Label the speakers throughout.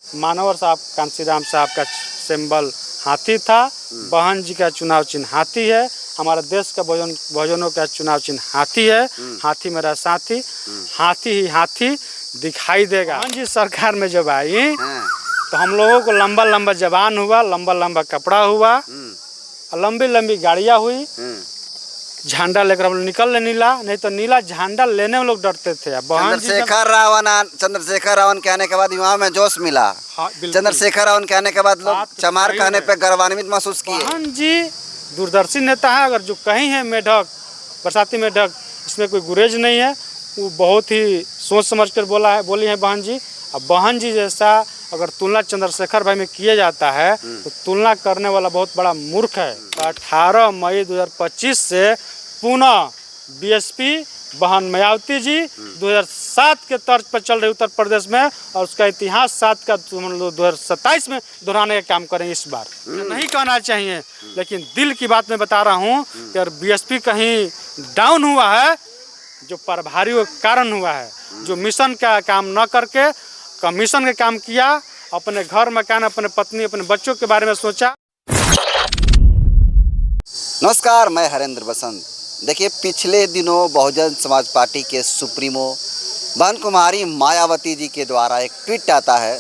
Speaker 1: मानवर साहब कांसीराम साहब का सिंबल हाथी था। बहन जी का चुनाव चिन्ह हाथी है। हमारे देश का भोजनों का चुनाव चिन्ह हाथी है। हाथी मेरा साथी, हाथी ही हाथी दिखाई देगा। बहन जी सरकार में जब आई तो हम लोगों को लंबा लंबा जवान हुआ, लंबा लंबा कपड़ा हुआ, लंबी लंबी गाड़ियाँ हुई, झंडा लेकर हम लोग निकल ले नीला, नहीं तो नीला झंडा लेने में लोग डरते थे।
Speaker 2: चंद्रशेखर रावण के आने के बाद युवाओं में जोश मिला।
Speaker 1: हाँ,
Speaker 2: चंद्रशेखर रावण के आने के बाद लोग चमार कहने पे गर्वान्वित महसूस किए।
Speaker 1: बहन जी दूरदर्शी नेता है। अगर जो कहीं है मेढक, बरसाती मेढक, इसमें कोई गुरेज नहीं है। वो बहुत ही सोच समझ कर बोली है बहन जी। अब बहन जी जैसा अगर तुलना चंद्रशेखर भाई में किया जाता है तो तुलना करने वाला बहुत बड़ा मूर्ख है। 18 मई 2025 से पुनः बीएसपी बहन मायावती जी 2007 के तर्ज पर चल रही उत्तर प्रदेश में, और उसका इतिहास 7 का 2027 में दोहराने का काम करेंगे। इस बार नहीं कहना चाहिए, लेकिन दिल की बात मैं बता रहा हूँ कि अगर बीएसपी कहीं डाउन हुआ है, जो प्रभारियों के कारण हुआ है, जो मिशन का काम न करके कमीशन का काम किया, अपने घर मकान, अपने पत्नी, अपने बच्चों के बारे में सोचा।
Speaker 2: नमस्कार, मैं हरेंद्र बसंत। देखिए, पिछले दिनों बहुजन समाज पार्टी के सुप्रीमो बहन कुमारी मायावती जी के द्वारा एक ट्वीट आता है,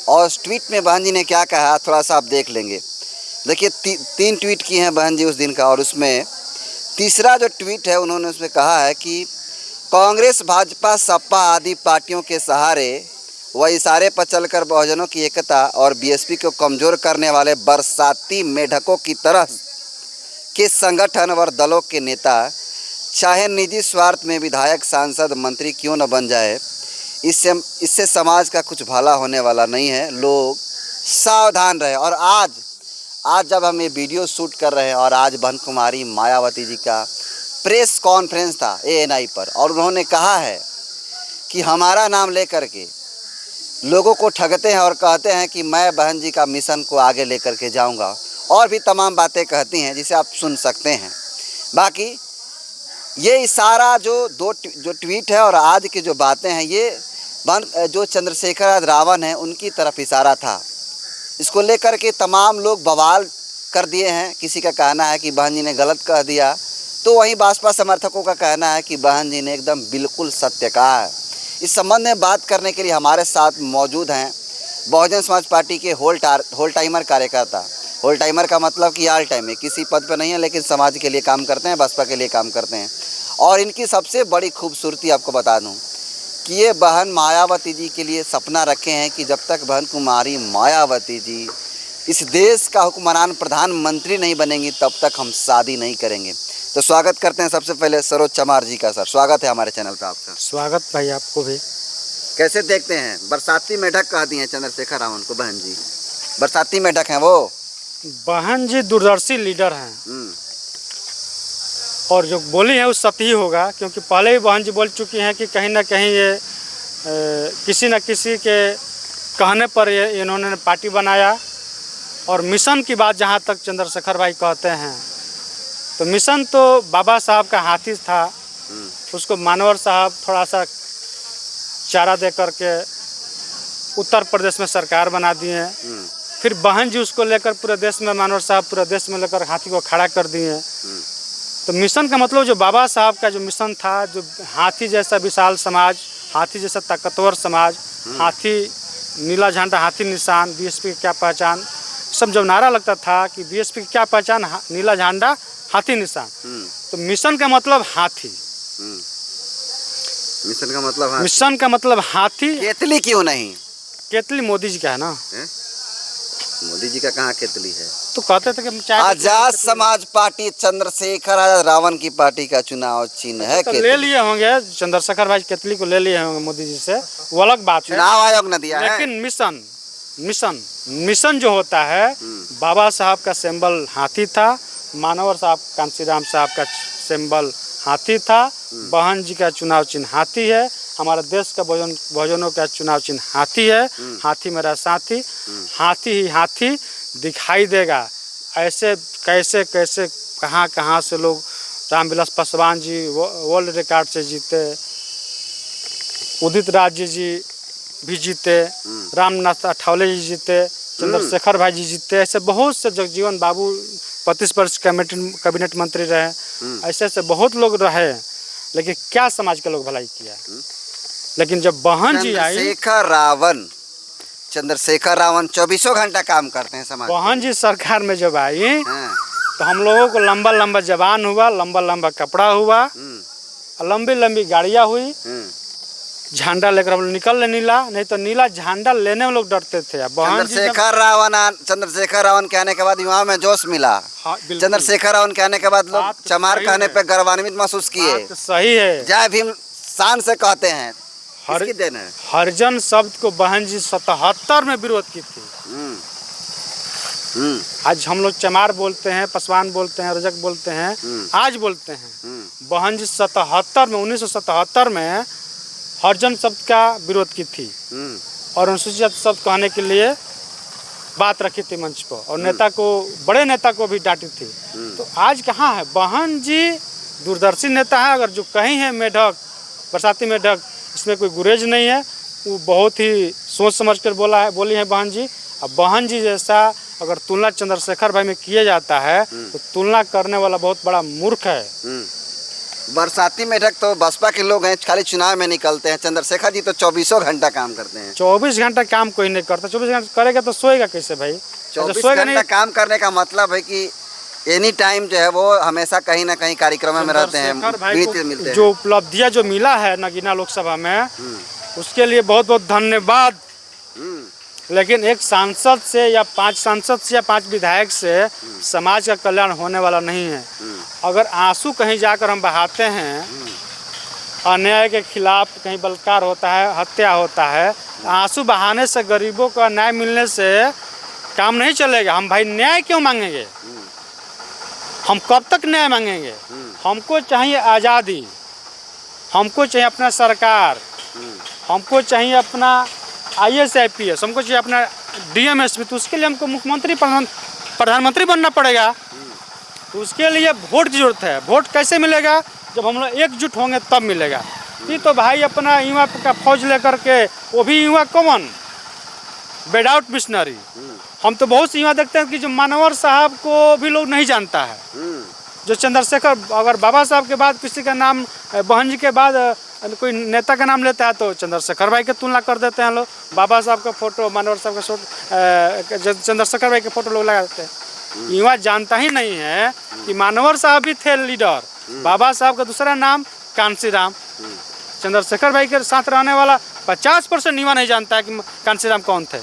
Speaker 2: और उस ट्वीट में बहन जी ने क्या कहा थोड़ा सा आप देख लेंगे। देखिए, 3 ट्वीट किए हैं बहन जी उस दिन का, और उसमें तीसरा जो ट्वीट है उन्होंने उसमें कहा है कि कांग्रेस, भाजपा, सपा आदि पार्टियों के सहारे व इशारे पर चलकर बहुजनों की एकता और बीएसपी को कमज़ोर करने वाले बरसाती मेढकों की तरह के संगठन व दलों के नेता चाहे निजी स्वार्थ में विधायक, सांसद, मंत्री क्यों न बन जाए, इससे समाज का कुछ भला होने वाला नहीं है। लोग सावधान रहे। और आज जब हम ये वीडियो शूट कर रहे हैं, और आज बहन कुमारी मायावती जी का प्रेस कॉन्फ्रेंस था ANI पर, और उन्होंने कहा है कि हमारा नाम लेकर के लोगों को ठगते हैं और कहते हैं कि मैं बहन जी का मिशन को आगे लेकर के जाऊंगा, और भी तमाम बातें कहती हैं जिसे आप सुन सकते हैं। बाकी ये इशारा जो ट्वीट है और आज की जो बातें हैं, ये जो चंद्रशेखर रावण है उनकी तरफ इशारा था। इसको लेकर के तमाम लोग बवाल कर दिए हैं। किसी का कहना है कि बहन जी ने गलत कह दिया, तो वहीं भाजपा समर्थकों का कहना है कि बहन जी ने एकदम बिल्कुल सत्य कहा है। इस संबंध में बात करने के लिए हमारे साथ मौजूद हैं बहुजन समाज पार्टी के होल टाइमर कार्यकर्ता। होल टाइमर का मतलब कि ऑल टाइम है, किसी पद पर नहीं है, लेकिन समाज के लिए काम करते हैं, बसपा के लिए काम करते हैं। और इनकी सबसे बड़ी खूबसूरती आपको बता दूं कि ये बहन मायावती जी के लिए सपना रखे हैं कि जब तक बहन कुमारी मायावती जी इस देश का हुक्मरान प्रधानमंत्री नहीं बनेंगी, तब तक हम शादी नहीं करेंगे। तो स्वागत करते हैं सबसे पहले सरोज चमार जी का। सर, स्वागत है हमारे चैनल पर आपका।
Speaker 1: स्वागत भाई, आपको भी।
Speaker 2: कैसे देखते हैं, बरसाती मेढक कह दिए हैं चंद्रशेखर रावण को बहन जी, बरसाती मेढक हैं वो।
Speaker 1: बहन जी दूरदर्शी लीडर हैं, और जो बोली है वो सत्य ही होगा, क्योंकि पहले ही बहन जी बोल चुकी हैं कि कहीं ना कहीं ये किसी न किसी के कहने पर ये इन्होंने पार्टी बनाया। और मिशन की बात जहाँ तक चंद्रशेखर भाई कहते हैं, तो मिशन तो बाबा साहब का हाथी था, उसको मानवर साहब थोड़ा सा चारा दे करके उत्तर प्रदेश में सरकार बना दिए। फिर बहन जी उसको लेकर पूरे देश में, मानवर साहब पूरे देश में लेकर हाथी को खड़ा कर दिए। तो मिशन का मतलब जो बाबा साहब का जो मिशन था, जो हाथी जैसा विशाल समाज, हाथी जैसा ताकतवर समाज, हाथी, नीला झंडा, हाथी निशान, बीएसपी की क्या पहचान, सब जब नारा लगता था कि बीएसपी की क्या पहचान, नीला झंडा, हाथी निशान, तो मिशन का मतलब हाथी। मिशन का मतलब हाथी।
Speaker 2: केतली क्यों नहीं?
Speaker 1: केतली मोदी जी का है ना।
Speaker 2: मोदी जी का कहाँ केतली है?
Speaker 1: तो कहते थे कि
Speaker 2: आजाद समाज पार्टी चंद्रशेखर रावण की पार्टी का चुनाव चिन्ह है।
Speaker 1: तो ले लिए होंगे चंद्रशेखर भाई, केतली को ले लिए होंगे मोदी जी से, वो अलग बात है,
Speaker 2: चुनाव आयोग ने दिया है।
Speaker 1: लेकिन मिशन जो होता है, बाबा साहब का सिंबल हाथी था, मानवर साहब कांसीराम साहब का सिंबल हाथी था, बहन जी का चुनाव चिन्ह हाथी है, हमारे देश का भोजनों का चुनाव चिन्ह हाथी है। हाथी मेरा साथी, हाथी ही हाथी दिखाई देगा। ऐसे कैसे कैसे कहाँ से लोग, रामविलास पासवान जी वर्ल्ड रिकॉर्ड से जीते, उदित राज जी भी जीते, रामनाथ अठावले जी जीते, चंद्रशेखर भाई जी जीते, ऐसे बहुत से जगजीवन बाबू 25 वर्ष कैबिनेट मंत्री रहे, ऐसे ऐसे बहुत लोग रहे, लेकिन क्या समाज के लोग भलाई किया। लेकिन जब बहन जी आई,
Speaker 2: चंद्रशेखर रावण 24 घंटा काम करते हैं समाज।
Speaker 1: बहन जी सरकार में जब आई
Speaker 2: हाँ।
Speaker 1: तो हम लोगों को लंबा लंबा जबान हुआ, लंबा लंबा कपड़ा हुआ, लंबी लंबी गाड़ियाँ हुई, झंडा लेकर हम लोग निकल ले नीला, नहीं तो नीला झंडा लेने में लोग डरते थे।
Speaker 2: चंद्रशेखर रावण के आने के बाद युवा में जोश मिला।
Speaker 1: हाँ,
Speaker 2: चंद्रशेखर रावण के आने के बाद लोग चमार कहने पे गौरवान्वित महसूस किए।
Speaker 1: सही है,
Speaker 2: जय भीम शान से कहते हैं। किसकी देन है?
Speaker 1: हरिजन शब्द को बहन जी 77 में विरोध की थी। आज हम लोग चमार बोलते हैं, पसवान बोलते हैं, रजक बोलते हैं, आज बोलते हैं। बहन जी 77 में 1977 में हरिजन शब्द का विरोध की थी और अनुसूचित शब्द कहने के लिए बात रखी थी मंच पर, और नेता को, बड़े नेता को भी डांटी थी। तो आज कहाँ है बहन जी? दूरदर्शी नेता है, अगर जो कहीं है मेढक, बरसाती मेढक, इसमें कोई गुरेज नहीं है। वो बहुत ही सोच समझ कर बोली है बहन जी। अब बहन जी जैसा अगर तुलना चंद्रशेखर भाई में किया जाता है तो तुलना करने वाला बहुत बड़ा मूर्ख है।
Speaker 2: बरसाती मेढक तो बसपा के लोग हैं, खाली चुनाव में निकलते हैं। चंद्रशेखर जी तो 24 घंटा काम करते हैं।
Speaker 1: 24 घंटा काम कोई नहीं करता। 24 घंटा करेगा तो सोएगा कैसे भाई?
Speaker 2: 24 घंटा काम करने का मतलब है कि एनी टाइम जो है वो हमेशा कहीं ना कहीं कार्यक्रम में रहते हैं, मिलते हैं।
Speaker 1: जो उपलब्धियां जो मिला है नगीना लोकसभा में, उसके लिए बहुत बहुत धन्यवाद। लेकिन एक सांसद से या 5 सांसद से या 5 विधायक से समाज का कल्याण होने वाला नहीं है। अगर आंसू कहीं जाकर हम बहाते हैं, अन्याय के खिलाफ कहीं बलात्कार होता है, हत्या होता है, आंसू बहाने से, गरीबों का न्याय मिलने से काम नहीं चलेगा। हम भाई न्याय क्यों मांगेंगे? हम कब तक न्याय मांगेंगे? हमको चाहिए आज़ादी, हमको चाहिए अपना सरकार, हमको चाहिए अपना IAS IPS, हमको चाहिए अपना DMSP। तो उसके लिए हमको मुख्यमंत्री प्रधानमंत्री बनना पड़ेगा। तो उसके लिए वोट की जरूरत है। वोट कैसे मिलेगा? जब हम लोग एकजुट होंगे तब मिलेगा। ये तो भाई अपना युवा का फौज लेकर के, वो भी युवा कौन, विदाउट मिशनरी। हम तो बहुत से युवा देखते हैं कि जो मानवर साहब को भी लोग नहीं जानता है। जो चंद्रशेखर, अगर बाबा साहब के बाद किसी का नाम, बहन जी के बाद कोई नेता का नाम लेता है तो चंद्रशेखर भाई की तुलना कर देते हैं लोग। बाबा साहब का फोटो, मानवर साहब का चंद्रशेखर भाई के फोटो लोग लगा देते हैं। युवा जानता ही नहीं है कि मानवर साहब भी थे लीडर। बाबा साहब का दूसरा नाम कांसीराम। चंद्रशेखर भाई के साथ रहने वाला 50% युवा नहीं जानता है कि कांसीराम कौन थे।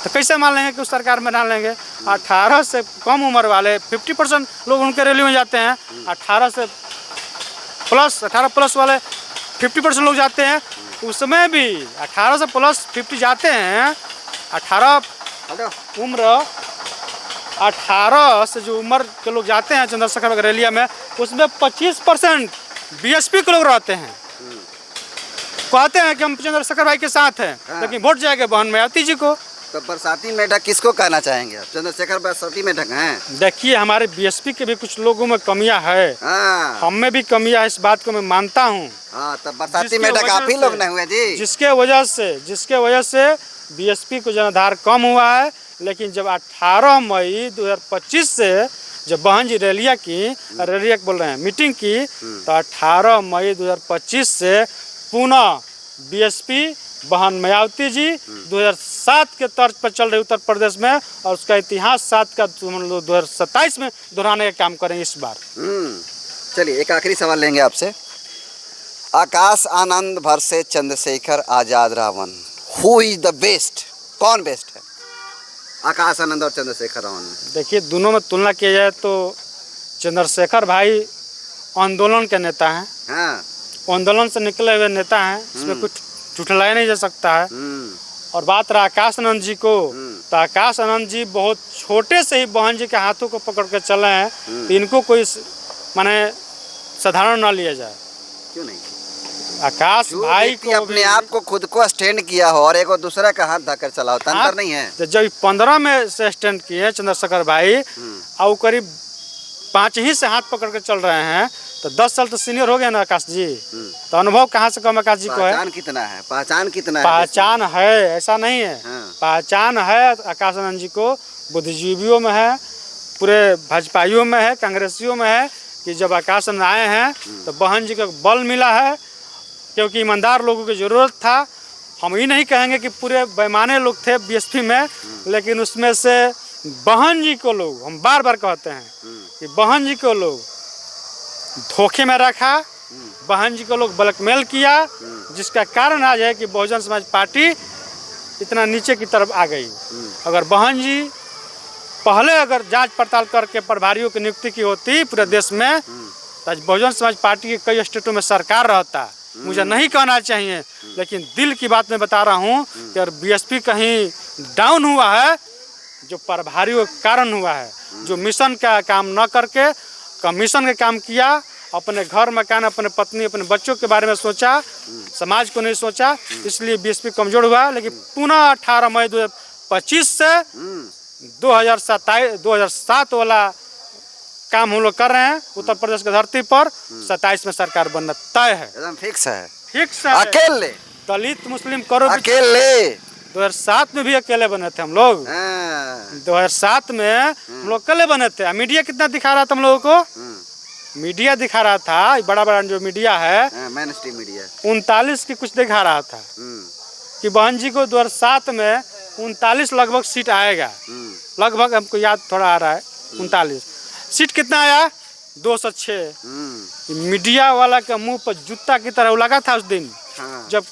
Speaker 1: तो कैसे मान लेंगे कि उस सरकार में डाल लेंगे? 18 से कम उम्र वाले 50% लोग उनके रैली में जाते हैं। 18 प्लस वाले 50% लोग जाते हैं। उसमें भी 18 से प्लस 50 जाते हैं। 18 से जो उम्र के लोग जाते हैं चंद्रशेखर भाई रैलिया में, उसमें 25% BSP के लोग रहते हैं। कहते हैं कि हम चंद्रशेखर भाई के साथ हैं, लेकिन वोट जाएगा बहन मायावती जी को।
Speaker 2: तो बरसाती मेढक किसको कहना चाहेंगे आप? चंद्रशेखर बरसाती मेढक हैं?
Speaker 1: देखिए, हमारे BSP के भी कुछ लोगों में कमियां है, हम में भी कमियां है, इस बात को मैं मानता हूं।
Speaker 2: तो बरसाती मेढक आप ही लोग नहीं हुए जी?
Speaker 1: जिसके वजह से BSP को जनाधार कम हुआ है। लेकिन जब 18 मई 2025 से जब बहन जी रैलिया बोल रहे हैं मीटिंग की, तो 18 मई 2025 से पुनः BSP बहन मायावती जी 2007 के तर्ज पर चल रही उत्तर प्रदेश में, और उसका इतिहास 7 का 2027 में दोहराने का काम करेंगे इस बार।
Speaker 2: चलिए, एक आखिरी सवाल लेंगे आपसे। Akash Anand versus Chandrashekhar Azad Ravan, who is the best? कौन बेस्ट है, आकाश आनंद और चंद्रशेखर रावण में?
Speaker 1: देखिए, दोनों में तुलना किया जाए तो चंद्रशेखर भाई आंदोलन के नेता हैं। आंदोलन से निकले हुए नेता हैं, इसमें कुछ झुठलाया नहीं जा सकता है। और बात रहा आकाश आनंद जी को, तो आकाश आनंद जी बहुत छोटे से ही बहन जी के हाथों को पकड़ के चले हैं। तो इनको कोई माने साधारण ना लिया जाए।
Speaker 2: क्यों नहीं?
Speaker 1: आकाश भाई को
Speaker 2: अपने आप को खुद को स्टैंड किया हो और एक दूसरे का हाथ धक्कर चला हो, अंतर नहीं है?
Speaker 1: तो जब 15 में से स्टैंड किए चंद्रशेखर भाई, और करीब 5 ही से हाथ पकड़ के चल रहे हैं, तो 10 साल तो सीनियर हो गया ना आकाश जी, तो अनुभव कहाँ से कम आकाश जी को है?
Speaker 2: पहचान कितना है, पहचान कितना है?
Speaker 1: पहचान है, ऐसा नहीं है।
Speaker 2: हाँ।
Speaker 1: पहचान है आकाश आनंद जी को, बुद्धिजीवियों में है, पूरे भाजपाइयों में है, कांग्रेसियों में है कि जब आकाश आनंद आए हैं तो बहन जी को बल मिला है, क्योंकि ईमानदार लोगों की ज़रूरत था। हम ये नहीं कहेंगे कि पूरे बेईमाने लोग थे बीएसपी में, लेकिन उसमें से बहन जी को लोग, हम बार बार कहते हैं कि बहन जी को लोग धोखे में रखा, बहन जी को लोग ब्लैकमेल किया, जिसका कारण आज है कि बहुजन समाज पार्टी इतना नीचे की तरफ आ गई। अगर बहन जी पहले अगर जांच पड़ताल करके प्रभारियों की नियुक्ति की होती पूरे देश में, तो आज बहुजन समाज पार्टी के कई स्टेटों में सरकार रहता। मुझे नहीं कहना चाहिए, लेकिन दिल की बात मैं बता रहा हूँ कि अगर बीएसपी कहीं डाउन हुआ है, जो प्रभारियों के कारण हुआ है, जो मिशन का काम न करके कमीशन का काम किया, अपने घर मकान, अपने पत्नी, अपने बच्चों के बारे में सोचा, समाज को नहीं सोचा, इसलिए बीएसपी कमजोर हुआ। लेकिन पुनः 18 मई 2025 से 2007 वाला काम हम लोग कर रहे हैं उत्तर प्रदेश की धरती पर। 27 में सरकार बनना तय है,
Speaker 2: एकदम फिक्स है,
Speaker 1: फिक्स है।
Speaker 2: अकेले
Speaker 1: दलित मुस्लिम करो,
Speaker 2: अकेले
Speaker 1: 2007 में भी अकेले बने थे हम लोग। 2007 में हम लोग अकेले बने थे। मीडिया कितना दिखा रहा था हम लोगों को? मीडिया दिखा रहा था, बड़ा बड़ा जो मीडिया है,
Speaker 2: मेन स्ट्रीम मीडिया
Speaker 1: 39 की कुछ दिखा रहा था कि बहन जी को 2007 में 39 लगभग सीट आएगा। लगभग हमको याद थोड़ा आ रहा है, 39 सीट कितना आया? 206। मीडिया वाला के मुंह पर जूता की तरह लगा था उस दिन। जब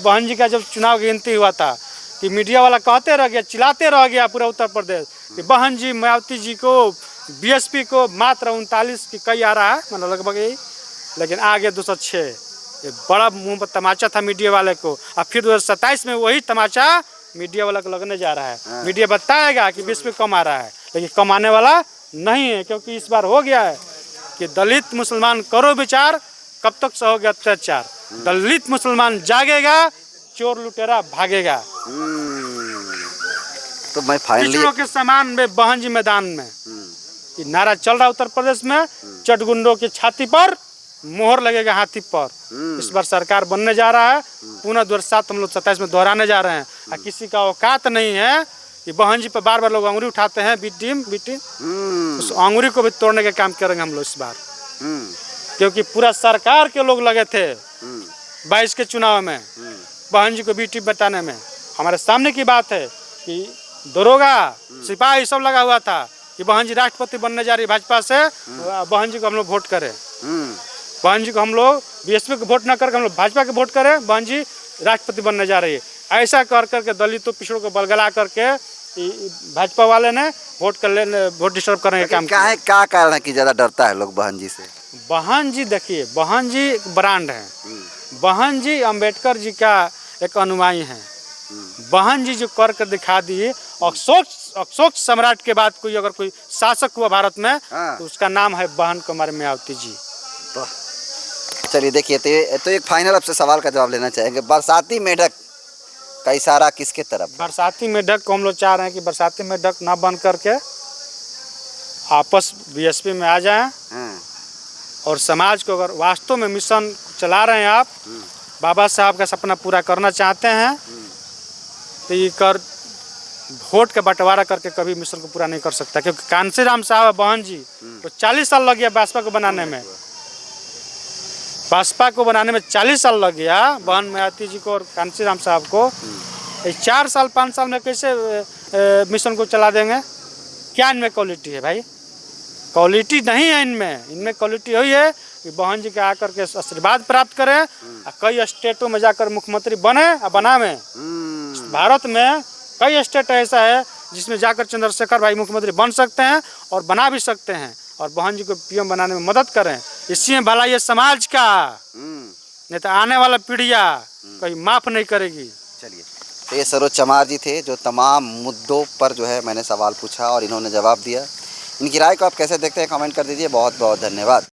Speaker 1: बहन जी का जब चुनाव गिनती हुआ था कि मीडिया वाला कहते रह गया, चिल्लाते रह गया पूरा उत्तर प्रदेश कि बहन जी मायावती जी को, बीएसपी को मात्र 39 की कई आ रहा है, मतलब लगभग यही, लेकिन आगे 206। ये बड़ा मुंह पर तमाचा था मीडिया वाले को। और फिर 2027 में वही तमाचा मीडिया वाला को लगने जा रहा है। मीडिया बताएगा कि बीएसपी कम आ रहा है, लेकिन कम आने वाला नहीं है, क्योंकि इस बार हो गया है कि दलित मुसलमान करो विचार, कब तक सहोगे अत्याचार। दलित मुसलमान जागेगा, चोर लुटेरा भागेगा।
Speaker 2: तो मैं फाइनली
Speaker 1: पिछड़ों के समान में बहन जी मैदान में ये नारा चल रहा है उत्तर प्रदेश में। चटगुंडों की छाती पर मोहर लगेगा हाथी पर। इस बार सरकार बनने जा रहा है। पुनः 2007 हम लोग 27 में दोहराने जा रहे हैं। और किसी का औकात नहीं है कि बहन जी पर बार बार लोग अंगुरी उठाते हैं, बीटी उस अंगुरी को भी तोड़ने का काम करेंगे हम लोग इस बार। क्योंकि पूरा सरकार के लोग लगे थे 22 के चुनाव में बहन जी को बीटी बताने में। हमारे सामने की बात है कि दरोगा, सिपाही सब लगा हुआ था कि बहन जी राष्ट्रपति बनने जा रही है भाजपा से, बहन जी को हम लोग वोट करें। बहन जी को हम लोग बीएसपी को वोट ना करके हम लोग भाजपा के वोट करें, बहन जी राष्ट्रपति बनने जा रही है। ऐसा कर करके दलितों पिछड़ों को बलगला करके भाजपा वाले ने वोट डिस्टर्ब करने का काम किया।
Speaker 2: क्या कारण है कि ज्यादा डरता है लोग बहन जी से?
Speaker 1: बहन जी देखिए, बहन जी एक ब्रांड है। बहन जी अंबेडकर जी का एक अनुयायी है। बहन जी जो कर दिखा दी, अशोक सम्राट के बाद कोई अगर कोई शासक हुआ भारत में तो उसका नाम है बहन कुमारी मायावती जी।
Speaker 2: चलिए देखिए, तो एक फाइनल आपसे सवाल का जवाब लेना चाहेंगे। बरसाती मेढक का इशारा किसके तरफ?
Speaker 1: बरसाती मेढक को हम लोग चाह रहे हैं कि बरसाती मेढक ना बन करके आपस बीएसपी में आ जाएं और समाज को अगर वास्तव में मिशन चला रहे हैं, आप बाबा साहब का सपना पूरा करना चाहते हैं, तो ये कर वोट का बंटवारा करके कभी मिशन को पूरा नहीं कर सकता। क्योंकि कांशीराम साहब बहन जी तो 40 साल लग गया भाजपा को बनाने में। भाजपा को बनाने में 40 साल लग गया बहन मायावती जी को और कांशीराम साहब को। 4 साल 5 साल में कैसे मिशन को चला देंगे? क्या इनमें क्वालिटी है भाई? क्वालिटी नहीं है इनमें क्वालिटी हुई है कि बहन जी के आकर के आशीर्वाद प्राप्त करें, कई स्टेटों में जाकर मुख्यमंत्री बने और बनावे। भारत में कई स्टेट ऐसा है जिसमें जाकर चंद्रशेखर भाई मुख्यमंत्री बन सकते हैं और बना भी सकते हैं, और बहन जी को पीएम बनाने में मदद करें। इसी में भला ये समाज का, नहीं तो आने वाला पीढ़ियाँ कहीं माफ नहीं करेगी।
Speaker 2: चलिए, तो ये सरोज चमार जी थे जो तमाम मुद्दों पर जो है मैंने सवाल पूछा और इन्होंने जवाब दिया। इनकी राय को आप कैसे देखते हैं कमेंट कर दीजिए। बहुत बहुत धन्यवाद।